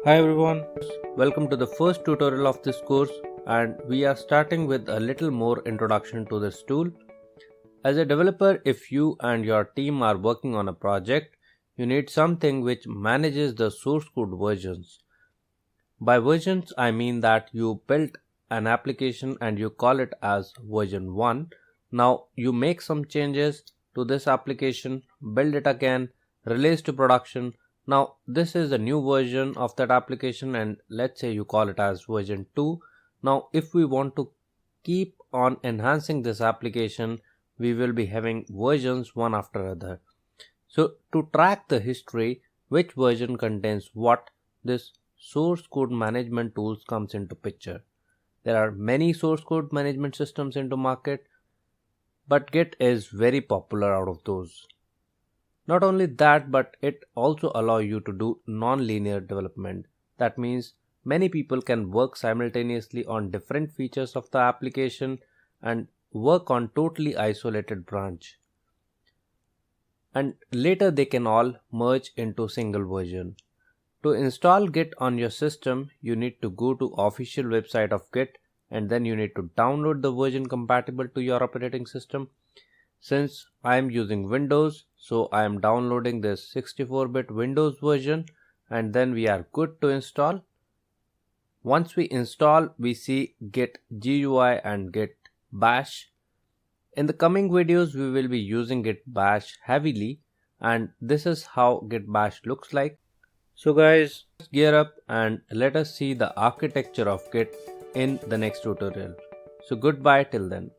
Hi everyone, welcome to the first tutorial of this course, and we are starting with a little more introduction to this tool. As a developer, if you and your team are working on a project, you need something which manages the source code versions. By versions, I mean that you built an application and you call it as version 1. Now you make some changes to this application, build it again, release to production. Now this is a new version of that application and let's say you call it as version 2. Now if we want to keep on enhancing this application, we will be having versions one after other. So to track the history, which version contains what, this source code management tools comes into picture. There are many source code management systems into market, but Git is very popular out of those. Not only that, but it also allows you to do non-linear development. That means many people can work simultaneously on different features of the application and work on totally isolated branch. And later they can all merge into single version. To install Git on your system, you need to go to official website of Git and then you need to download the version compatible to your operating system. Since I am using Windows, so I am downloading this 64-bit Windows version and then we are good to install. Once we install, we see Git GUI and Git Bash. In the coming videos, we will be using Git Bash heavily and this is how Git Bash looks like. So guys, gear up and let us see the architecture of Git in the next tutorial. So goodbye till then.